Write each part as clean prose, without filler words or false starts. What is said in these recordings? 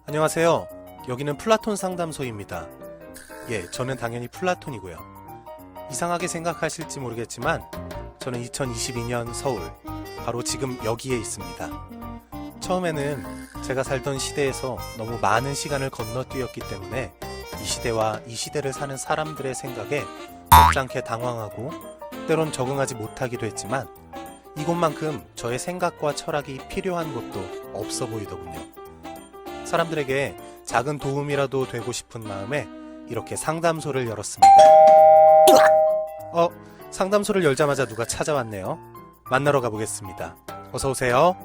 안녕하세요. 여기는 플라톤 상담소입니다. 예, 저는 당연히 플라톤이고요. 이상하게 생각하실지 모르겠지만 저는 2022년 서울, 바로 지금 여기에 있습니다. 처음에는 제가 살던 시대에서 너무 많은 시간을 건너뛰었기 때문에 이 시대와 이 시대를 사는 사람들의 생각에 적잖게 당황하고 때론 적응하지 못하기도 했지만 이곳만큼 저의 생각과 철학이 필요한 곳도 없어 보이더군요. 사람들에게 작은 도움이라도 되고 싶은 마음에 이렇게 상담소를 열었습니다. 상담소를 열자마자 누가 찾아왔네요. 만나러 가보겠습니다. 어서 오세요.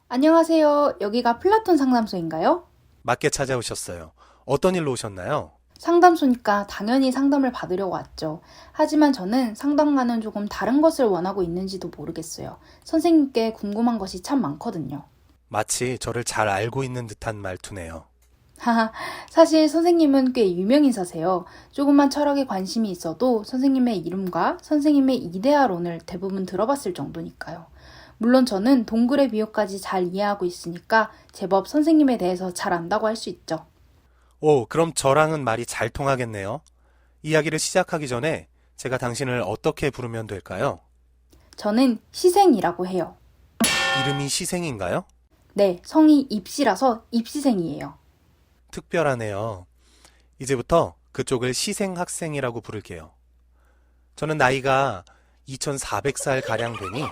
안녕하세요. 여기가 플라톤 상담소인가요? 맞게 찾아오셨어요. 어떤 일로 오셨나요? 상담소니까 당연히 상담을 받으려고 왔죠. 하지만 저는 상담과는 조금 다른 것을 원하고 있는지도 모르겠어요. 선생님께 궁금한 것이 참 많거든요. 마치 저를 잘 알고 있는 듯한 말투네요. 하하, 사실 선생님은 꽤 유명 인사세요. 조금만 철학에 관심이 있어도 선생님의 이름과 선생님의 이데아론을 대부분 들어봤을 정도니까요. 물론 저는 동굴의 비유까지 잘 이해하고 있으니까 제법 선생님에 대해서 잘 안다고 할 수 있죠. 오, 그럼 저랑은 말이 잘 통하겠네요. 이야기를 시작하기 전에 제가 당신을 어떻게 부르면 될까요? 저는 시생이라고 해요. 이름이 시생인가요? 네, 성이 입시라서 입시생이에요. 특별하네요. 이제부터 그쪽을 시생학생이라고 부를게요. 저는 나이가 2400살 가량 되니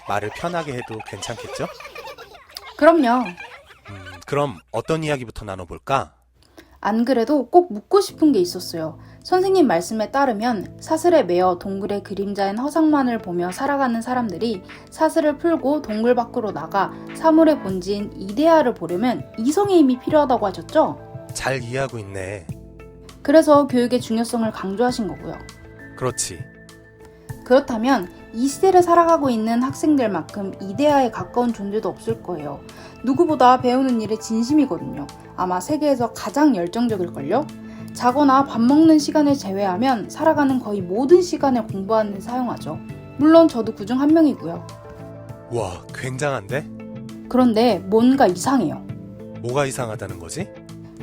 말을 편하게 해도 괜찮겠죠? 그럼요. 그럼 어떤 이야기부터 나눠볼까? 안 그래도 꼭 묻고 싶은 게 있었어요. 선생님 말씀에 따르면 사슬에 매어 동굴의 그림자인 허상만을 보며 살아가는 사람들이 사슬을 풀고 동굴 밖으로 나가 사물의 본질인 이데아를 보려면 이성의 힘이 필요하다고 하셨죠? 잘 이해하고 있네. 그래서 교육의 중요성을 강조하신 거고요. 그렇지. 그렇다면 이 시대를 살아가고 있는 학생들만큼 이데아에 가까운 존재도 없을 거예요. 누구보다 배우는 일에 진심이거든요. 아마 세계에서 가장 열정적일걸요? 자거나 밥 먹는 시간을 제외하면 살아가는 거의 모든 시간을 공부하는 데 사용하죠. 물론 저도 그중 한 명이고요. 와, 굉장한데? 그런데 뭔가 이상해요. 뭐가 이상하다는 거지?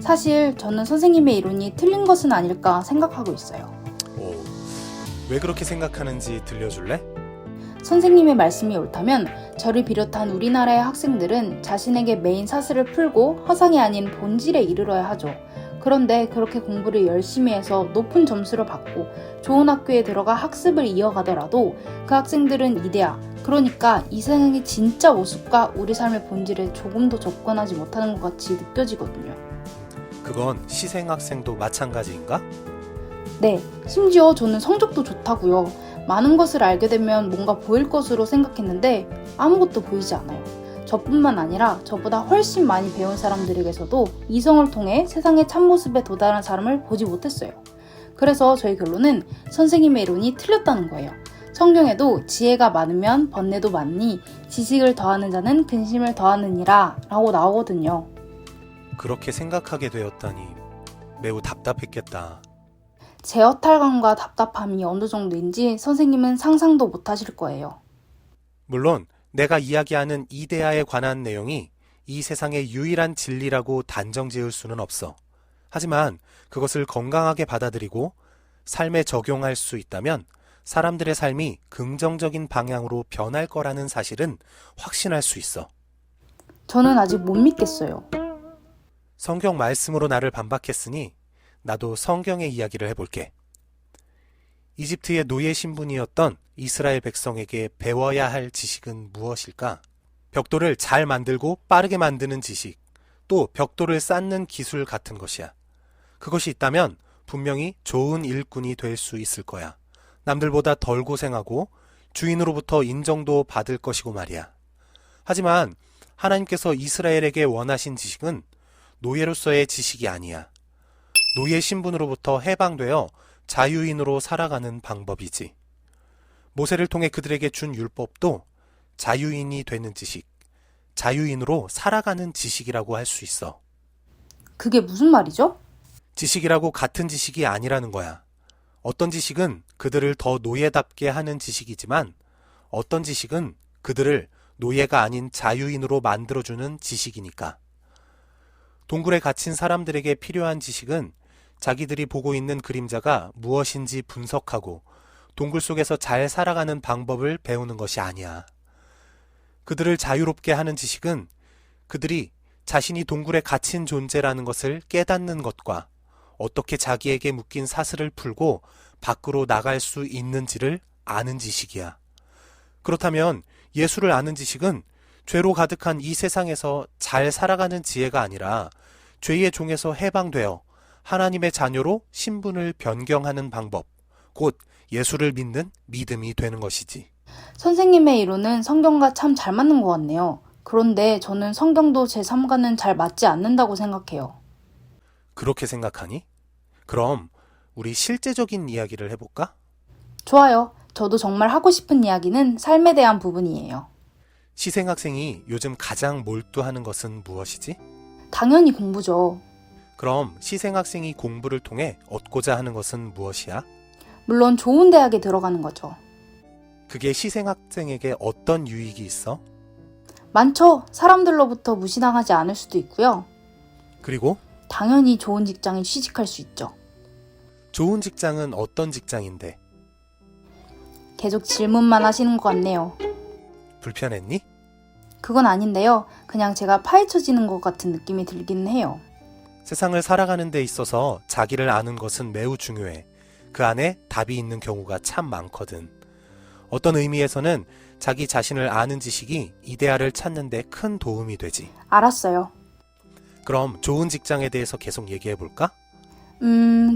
사실 저는 선생님의 이론이 틀린 것은 아닐까 생각하고 있어요. 오, 왜 그렇게 생각하는지 들려줄래? 선생님의 말씀이 옳다면 저를 비롯한 우리나라의 학생들은 자신에게 매인 사슬을 풀고 허상이 아닌 본질에 이르러야 하죠. 그런데 그렇게 공부를 열심히 해서 높은 점수를 받고 좋은 학교에 들어가 학습을 이어가더라도 그 학생들은 이데아, 그러니까 이 세상의 진짜 모습과 우리 삶의 본질에 조금도 접근하지 못하는 것 같이 느껴지거든요. 그건 시생학생도 마찬가지인가? 네, 심지어 저는 성적도 좋다고요. 많은 것을 알게 되면 뭔가 보일 것으로 생각했는데 아무것도 보이지 않아요. 저뿐만 아니라 저보다 훨씬 많이 배운 사람들에게서도 이성을 통해 세상의 참모습에 도달한 사람을 보지 못했어요. 그래서 저희 결론은 선생님의 이론이 틀렸다는 거예요. 성경에도 지혜가 많으면 번뇌도 많니 지식을 더하는 자는 근심을 더하느니라 라고 나오거든요. 그렇게 생각하게 되었다니 매우 답답했겠다. 제 허탈감과 답답함이 어느 정도인지 선생님은 상상도 못하실 거예요. 물론 내가 이야기하는 이데아에 관한 내용이 이 세상의 유일한 진리라고 단정 지을 수는 없어. 하지만 그것을 건강하게 받아들이고 삶에 적용할 수 있다면 사람들의 삶이 긍정적인 방향으로 변할 거라는 사실은 확신할 수 있어. 저는 아직 못 믿겠어요. 성경 말씀으로 나를 반박했으니 나도 성경의 이야기를 해볼게. 이집트의 노예 신분이었던 이스라엘 백성에게 배워야 할 지식은 무엇일까? 벽돌을 잘 만들고 빠르게 만드는 지식, 또 벽돌을 쌓는 기술 같은 것이야. 그것이 있다면 분명히 좋은 일꾼이 될 수 있을 거야. 남들보다 덜 고생하고 주인으로부터 인정도 받을 것이고 말이야. 하지만 하나님께서 이스라엘에게 원하신 지식은 노예로서의 지식이 아니야. 노예 신분으로부터 해방되어 자유인으로 살아가는 방법이지. 모세를 통해 그들에게 준 율법도 자유인이 되는 지식, 자유인으로 살아가는 지식이라고 할 수 있어. 그게 무슨 말이죠? 지식이라고 같은 지식이 아니라는 거야. 어떤 지식은 그들을 더 노예답게 하는 지식이지만 어떤 지식은 그들을 노예가 아닌 자유인으로 만들어주는 지식이니까. 동굴에 갇힌 사람들에게 필요한 지식은 자기들이 보고 있는 그림자가 무엇인지 분석하고 동굴 속에서 잘 살아가는 방법을 배우는 것이 아니야. 그들을 자유롭게 하는 지식은 그들이 자신이 동굴에 갇힌 존재라는 것을 깨닫는 것과 어떻게 자기에게 묶인 사슬을 풀고 밖으로 나갈 수 있는지를 아는 지식이야. 그렇다면 예수를 아는 지식은 죄로 가득한 이 세상에서 잘 살아가는 지혜가 아니라 죄의 종에서 해방되어 하나님의 자녀로 신분을 변경하는 방법, 곧 예수를 믿는 믿음이 되는 것이지. 선생님의 이론은 성경과 참 잘 맞는 것 같네요. 그런데 저는 성경도 제 삶과는 잘 맞지 않는다고 생각해요. 그렇게 생각하니? 그럼 우리 실제적인 이야기를 해볼까? 좋아요. 저도 정말 하고 싶은 이야기는 삶에 대한 부분이에요. 시생학생이 요즘 가장 몰두하는 것은 무엇이지? 당연히 공부죠. 그럼 시생학생이 공부를 통해 얻고자 하는 것은 무엇이야? 물론 좋은 대학에 들어가는 거죠. 그게 시생학생에게 어떤 유익이 있어? 많죠. 사람들로부터 무시당하지 않을 수도 있고요. 그리고 당연히 좋은 직장에 취직할 수 있죠. 좋은 직장은 어떤 직장인데? 계속 질문만 하시는 것 같네요. 불편했니? 그건 아닌데요. 그냥 제가 파헤쳐지는 것 같은 느낌이 들기는 해요. 세상을 살아가는 데 있어서 자기를 아는 것은 매우 중요해. 그 안에 답이 있는 경우가 참 많거든. 어떤 의미에서는 자기 자신을 아는 지식이 이데아를 찾는 데 큰 도움이 되지. 알았어요. 그럼 좋은 직장에 대해서 계속 얘기해 볼까?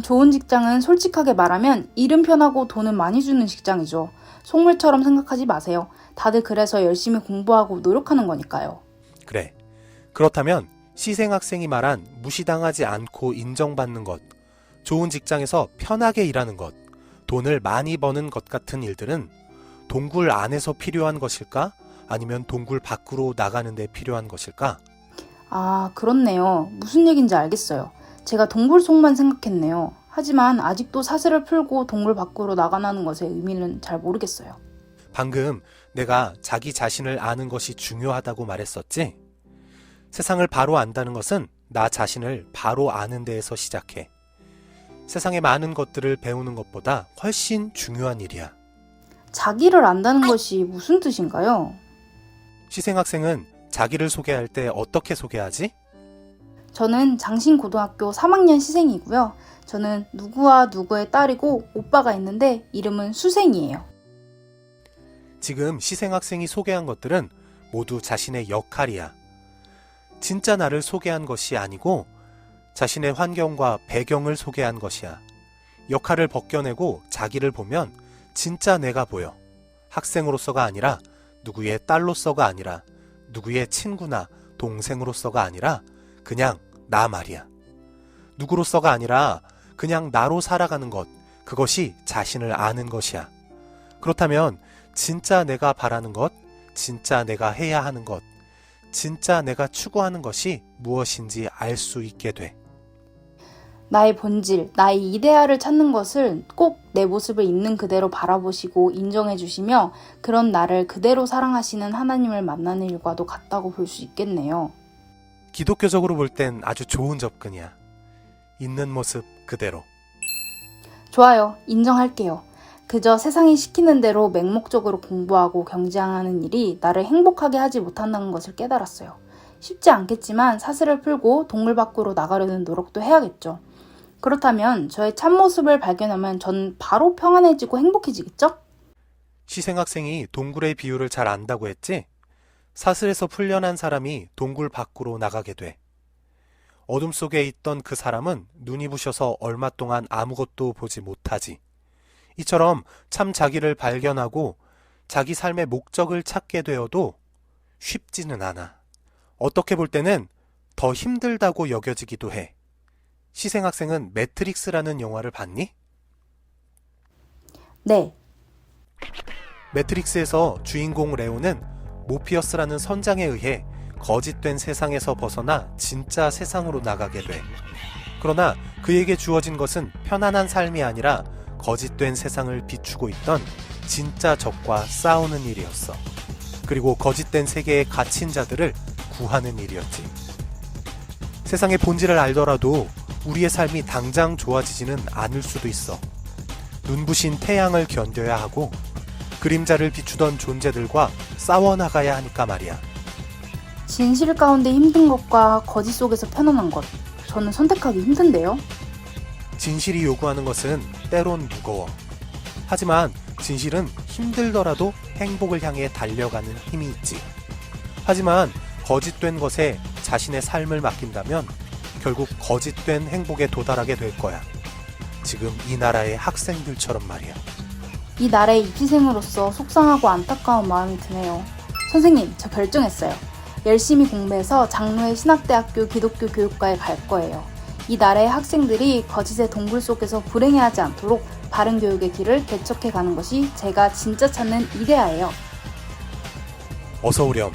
좋은 직장은 솔직하게 말하면 일은 편하고 돈은 많이 주는 직장이죠. 속물처럼 생각하지 마세요. 다들 그래서 열심히 공부하고 노력하는 거니까요. 그래. 그렇다면 시생학생이 말한 무시당하지 않고 인정받는 것, 좋은 직장에서 편하게 일하는 것, 돈을 많이 버는 것 같은 일들은 동굴 안에서 필요한 것일까? 아니면 동굴 밖으로 나가는 데 필요한 것일까? 아, 그렇네요. 무슨 얘기인지 알겠어요. 제가 동굴 속만 생각했네요. 하지만 아직도 사슬을 풀고 동굴 밖으로 나가는 것의 의미는 잘 모르겠어요. 방금 내가 자기 자신을 아는 것이 중요하다고 말했었지? 세상을 바로 안다는 것은 나 자신을 바로 아는 데에서 시작해. 세상의 많은 것들을 배우는 것보다 훨씬 중요한 일이야. 자기를 안다는 것이 무슨 뜻인가요? 시생학생은 자기를 소개할 때 어떻게 소개하지? 저는 장신고등학교 3학년 시생이고요. 저는 누구와 누구의 딸이고 오빠가 있는데 이름은 수생이에요. 지금 시생학생이 소개한 것들은 모두 자신의 역할이야. 진짜 나를 소개한 것이 아니고 자신의 환경과 배경을 소개한 것이야. 역할을 벗겨내고 자기를 보면 진짜 내가 보여. 학생으로서가 아니라 누구의 딸로서가 아니라 누구의 친구나 동생으로서가 아니라 그냥 나 말이야. 누구로서가 아니라 그냥 나로 살아가는 것, 그것이 자신을 아는 것이야. 그렇다면 진짜 내가 바라는 것, 진짜 내가 해야 하는 것, 진짜 내가 추구하는 것이 무엇인지 알 수 있게 돼. 나의 본질, 나의 이데아를 찾는 것을 꼭 내 모습을 있는 그대로 바라보시고 인정해 주시며 그런 나를 그대로 사랑하시는 하나님을 만나는 일과도 같다고 볼 수 있겠네요. 기독교적으로 볼 땐 아주 좋은 접근이야. 있는 모습 그대로. 좋아요. 인정할게요. 그저 세상이 시키는 대로 맹목적으로 공부하고 경쟁하는 일이 나를 행복하게 하지 못한다는 것을 깨달았어요. 쉽지 않겠지만 사슬을 풀고 동굴 밖으로 나가려는 노력도 해야겠죠. 그렇다면 저의 참모습을 발견하면 전 바로 평안해지고 행복해지겠죠? 시생학생이 동굴의 비율을 잘 안다고 했지? 사슬에서 풀려난 사람이 동굴 밖으로 나가게 돼. 어둠 속에 있던 그 사람은 눈이 부셔서 얼마 동안 아무것도 보지 못하지. 이처럼 참 자기를 발견하고 자기 삶의 목적을 찾게 되어도 쉽지는 않아. 어떻게 볼 때는 더 힘들다고 여겨지기도 해. 시생학생은 매트릭스라는 영화를 봤니? 네. 매트릭스에서 주인공 레오는 모피어스라는 선장에 의해 거짓된 세상에서 벗어나 진짜 세상으로 나가게 돼. 그러나 그에게 주어진 것은 편안한 삶이 아니라 거짓된 세상을 비추고 있던 진짜 적과 싸우는 일이었어. 그리고 거짓된 세계에 갇힌 자들을 구하는 일이었지. 세상의 본질을 알더라도 우리의 삶이 당장 좋아지지는 않을 수도 있어. 눈부신 태양을 견뎌야 하고 그림자를 비추던 존재들과 싸워나가야 하니까 말이야. 진실 가운데 힘든 것과 거짓 속에서 편안한 것. 저는 선택하기 힘든데요. 진실이 요구하는 것은 때론 무거워. 하지만 진실은 힘들더라도 행복을 향해 달려가는 힘이 있지. 하지만 거짓된 것에 자신의 삶을 맡긴다면 결국 거짓된 행복에 도달하게 될 거야. 지금 이 나라의 학생들처럼 말이야. 이 나라의 입시생으로서 속상하고 안타까운 마음이 드네요. 선생님, 저 결정했어요. 열심히 공부해서 장로의 신학대학교 기독교 교육과에 갈 거예요. 이 나라의 학생들이 거짓의 동굴 속에서 불행해하지 않도록 바른 교육의 길을 개척해 가는 것이 제가 진짜 찾는 이데아예요. 어서 오렴.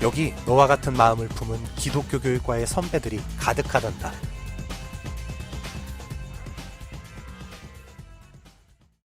여기 너와 같은 마음을 품은 기독교 교육과의 선배들이 가득하단다.